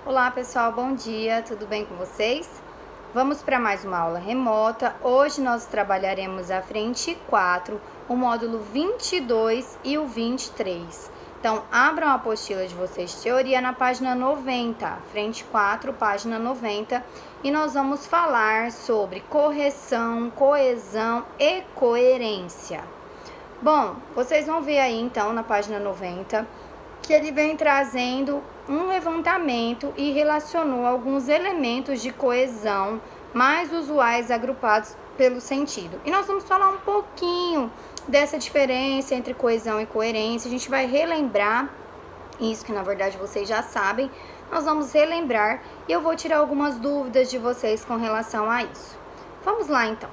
Olá pessoal, bom dia, tudo bem com vocês? Vamos para mais uma aula remota. Hoje nós trabalharemos a frente 4, o módulo 22 e o 23. Então, abram a apostila de vocês de teoria na página 90, frente 4, página 90, e nós vamos falar sobre correção, coesão e coerência. Bom, vocês vão ver aí então na página 90 que ele vem trazendo um levantamento e relacionou alguns elementos de coesão mais usuais agrupados pelo sentido. E nós vamos falar um pouquinho dessa diferença entre coesão e coerência. A gente vai relembrar isso que na verdade vocês já sabem. Nós vamos relembrar e eu vou tirar algumas dúvidas de vocês com relação a isso. Vamos lá então.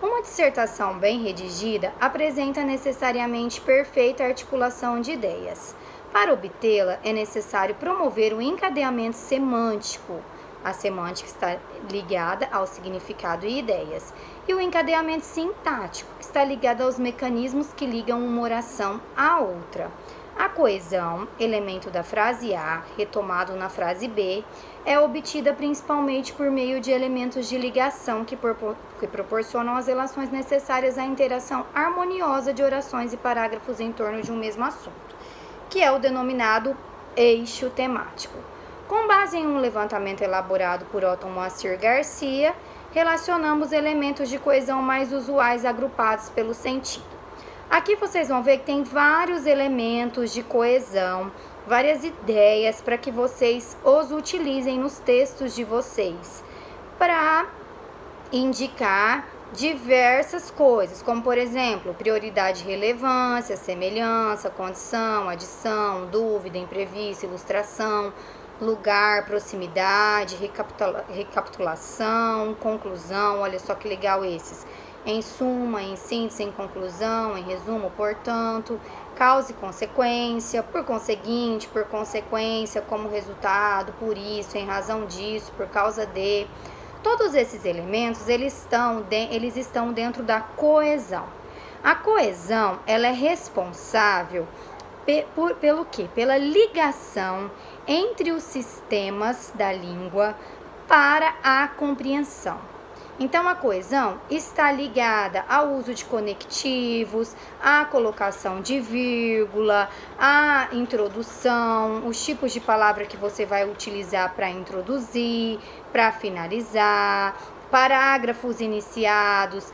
Uma dissertação bem redigida apresenta necessariamente perfeita articulação de ideias. Para obtê-la, é necessário promover o encadeamento semântico. A semântica está ligada ao significado e ideias. E o encadeamento sintático, que está ligado aos mecanismos que ligam uma oração à outra. A coesão, elemento da frase A, retomado na frase B, é obtida principalmente por meio de elementos de ligação que proporcionam as relações necessárias à interação harmoniosa de orações e parágrafos em torno de um mesmo assunto, que é o denominado eixo temático. Com base em um levantamento elaborado por Otto Moacir Garcia, relacionamos elementos de coesão mais usuais agrupados pelo sentido. Aqui vocês vão ver que tem vários elementos de coesão, várias ideias para que vocês os utilizem nos textos de vocês, para indicar diversas coisas, como por exemplo, prioridade e relevância, semelhança, condição, adição, dúvida, imprevisto, ilustração, lugar, proximidade, recapitulação, conclusão. Olha só que legal esses. Em suma, em síntese, em conclusão, em resumo, portanto, causa e consequência, por conseguinte, por consequência, como resultado, por isso, em razão disso, por causa de. Todos esses elementos, eles estão dentro da coesão. A coesão, ela é responsável pelo quê? Pela ligação entre os sistemas da língua para a compreensão. Então, a coesão está ligada ao uso de conectivos, à colocação de vírgula, à introdução, os tipos de palavra que você vai utilizar para introduzir, para finalizar, parágrafos iniciados,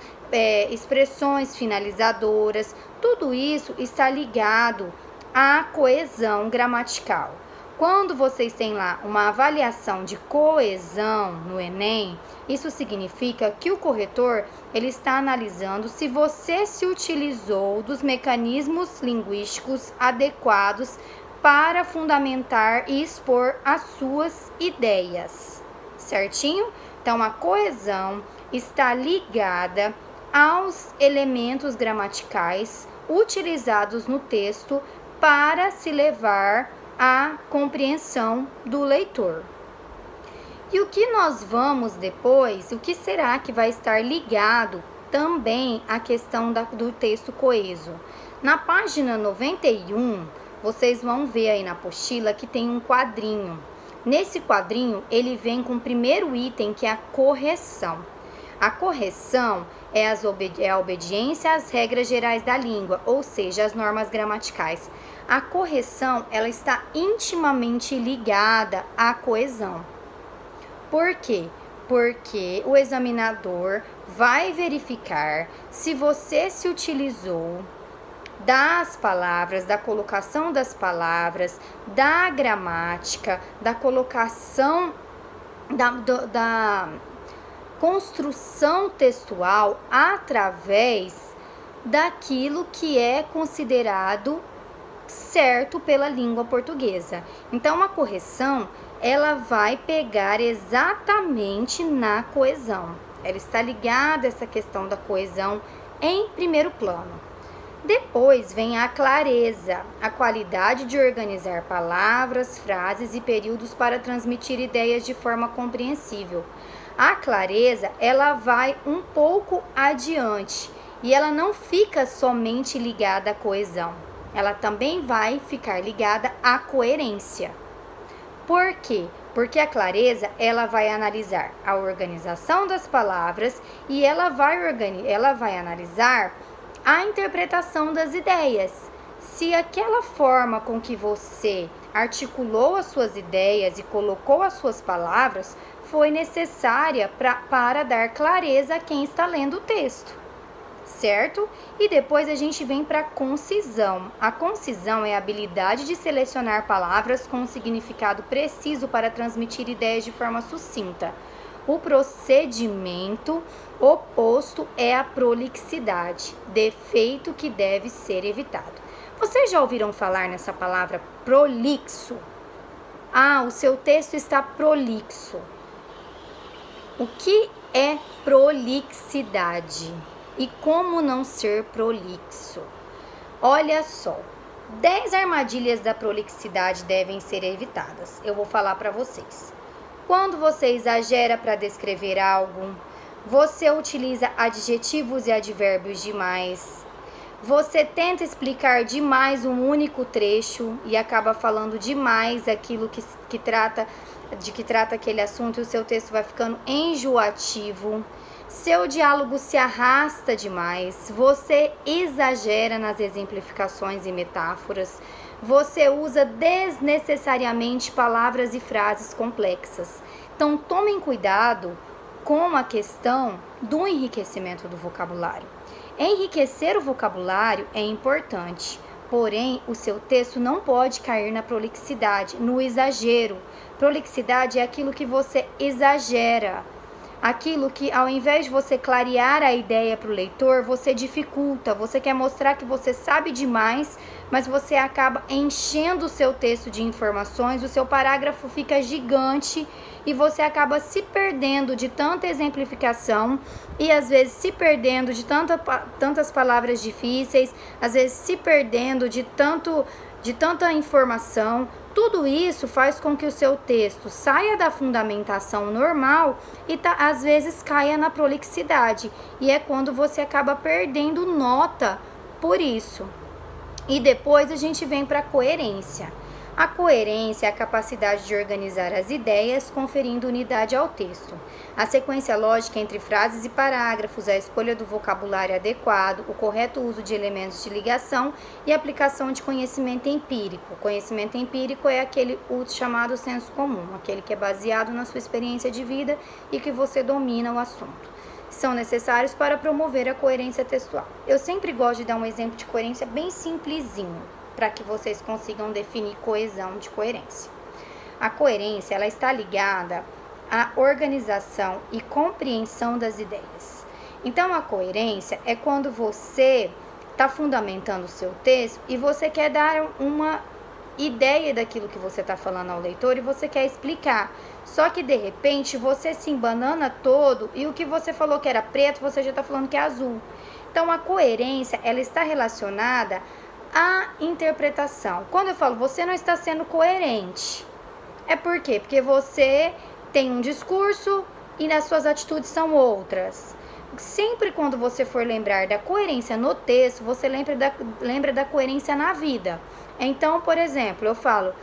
expressões finalizadoras. Tudo isso está ligado à coesão gramatical. Quando vocês têm lá uma avaliação de coesão no Enem, isso significa que o corretor ele está analisando se você se utilizou dos mecanismos linguísticos adequados para fundamentar e expor as suas ideias, certinho? Então, a coesão está ligada aos elementos gramaticais utilizados no texto para se levar a compreensão do leitor. E o que nós vamos depois, o que será que vai estar ligado também à questão do texto coeso? Na página 91, vocês vão ver aí na apostila que tem um quadrinho. Nesse quadrinho, ele vem com o primeiro item, que é a correção. A correção é a obediência às regras gerais da língua, ou seja, às normas gramaticais. A correção, ela está intimamente ligada à coesão. Por quê? Porque o examinador vai verificar se você se utilizou das palavras, da colocação das palavras, da gramática, da colocação, da construção textual através daquilo que é considerado certo pela língua portuguesa. Então, a correção, ela vai pegar exatamente na coesão. Ela está ligada a essa questão da coesão em primeiro plano. Depois vem a clareza, a qualidade de organizar palavras, frases e períodos para transmitir ideias de forma compreensível. A clareza, ela vai um pouco adiante e ela não fica somente ligada à coesão. Ela também vai ficar ligada à coerência. Por quê? Porque a clareza, ela vai analisar a organização das palavras e ela vai analisar a interpretação das ideias. Se aquela forma com que você articulou as suas ideias e colocou as suas palavras foi necessária para dar clareza a quem está lendo o texto, certo? E depois a gente vem para a concisão. A concisão é a habilidade de selecionar palavras com um significado preciso para transmitir ideias de forma sucinta. O procedimento oposto é a prolixidade, defeito que deve ser evitado. Vocês já ouviram falar nessa palavra prolixo? Ah, o seu texto está prolixo. O que é prolixidade? E como não ser prolixo? Olha só, 10 armadilhas da prolixidade devem ser evitadas. Eu vou falar para vocês. Quando você exagera para descrever algo, você utiliza adjetivos e advérbios demais. Você tenta explicar demais um único trecho e acaba falando demais aquilo que trata aquele assunto e o seu texto vai ficando enjoativo. Seu diálogo se arrasta demais, você exagera nas exemplificações e metáforas, você usa desnecessariamente palavras e frases complexas. Então, tomem cuidado com a questão do enriquecimento do vocabulário. Enriquecer o vocabulário é importante, porém, o seu texto não pode cair na prolixidade, no exagero. Prolixidade é aquilo que você exagera. Aquilo que, ao invés de você clarear a ideia para o leitor, você dificulta, você quer mostrar que você sabe demais, mas você acaba enchendo o seu texto de informações, o seu parágrafo fica gigante e você acaba se perdendo de tanta exemplificação e às vezes se perdendo de tantas palavras difíceis, às vezes se perdendo de tanta informação. Tudo isso faz com que o seu texto saia da fundamentação normal e às vezes caia na prolixidade. E é quando você acaba perdendo nota por isso. E depois a gente vem para a coerência. A coerência é a capacidade de organizar as ideias, conferindo unidade ao texto. A sequência lógica entre frases e parágrafos, a escolha do vocabulário adequado, o correto uso de elementos de ligação e aplicação de conhecimento empírico. Conhecimento empírico é aquele chamado senso comum, aquele que é baseado na sua experiência de vida e que você domina o assunto. São necessários para promover a coerência textual. Eu sempre gosto de dar um exemplo de coerência bem simplesinho, para que vocês consigam definir coesão de coerência. A coerência, ela está ligada à organização e compreensão das ideias. Então, a coerência é quando você está fundamentando o seu texto e você quer dar uma ideia daquilo que você está falando ao leitor e você quer explicar. Só que, de repente, você se embanana todo e o que você falou que era preto, você já está falando que é azul. Então, a coerência, ela está relacionada à interpretação. Quando eu falo, você não está sendo coerente, é por quê? Porque você tem um discurso e as suas atitudes são outras. Sempre quando você for lembrar da coerência no texto, você lembra da coerência na vida. Então, por exemplo, eu falo,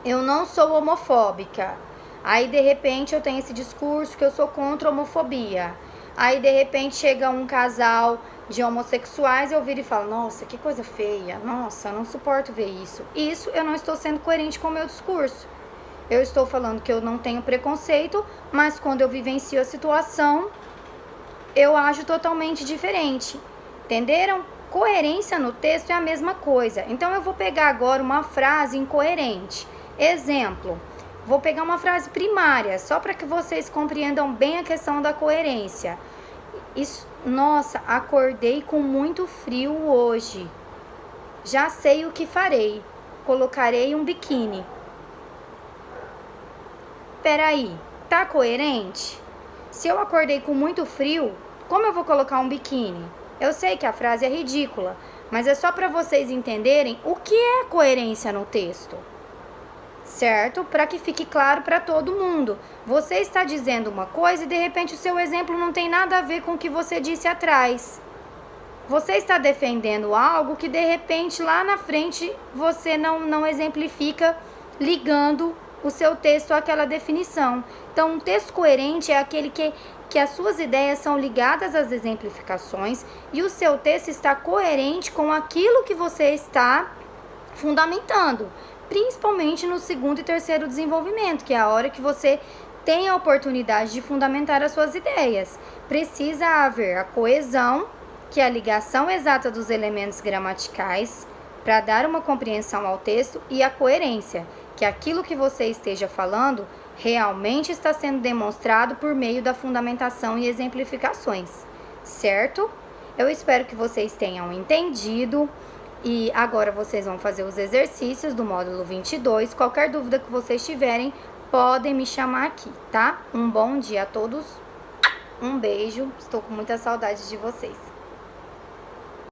eu não sou homofóbica. Aí, de repente, eu tenho esse discurso que eu sou contra a homofobia. Aí, de repente, chega um casal de homossexuais e eu viro e falo, nossa, que coisa feia, nossa, eu não suporto ver isso. Isso eu não estou sendo coerente com o meu discurso. Eu estou falando que eu não tenho preconceito, mas quando eu vivencio a situação, eu ajo totalmente diferente. Entenderam? Coerência no texto é a mesma coisa. Então, eu vou pegar agora uma frase incoerente. Exemplo, vou pegar uma frase primária, só para que vocês compreendam bem a questão da coerência. Nossa, acordei com muito frio hoje. Já sei o que farei. Colocarei um biquíni. Peraí, tá coerente? Se eu acordei com muito frio, como eu vou colocar um biquíni? Eu sei que a frase é ridícula, mas é só para vocês entenderem o que é coerência no texto. Certo? Para que fique claro para todo mundo. Você está dizendo uma coisa e de repente o seu exemplo não tem nada a ver com o que você disse atrás. Você está defendendo algo que de repente lá na frente você não exemplifica ligando o seu texto àquela definição. Então, um texto coerente é aquele que as suas ideias são ligadas às exemplificações e o seu texto está coerente com aquilo que você está fundamentando, principalmente no segundo e terceiro desenvolvimento, que é a hora que você tem a oportunidade de fundamentar as suas ideias. Precisa haver a coesão, que é a ligação exata dos elementos gramaticais, para dar uma compreensão ao texto, e a coerência, que aquilo que você esteja falando realmente está sendo demonstrado por meio da fundamentação e exemplificações, certo? Eu espero que vocês tenham entendido. E agora vocês vão fazer os exercícios do módulo 22. Qualquer dúvida que vocês tiverem, podem me chamar aqui, tá? Um bom dia a todos. Um beijo. Estou com muita saudade de vocês.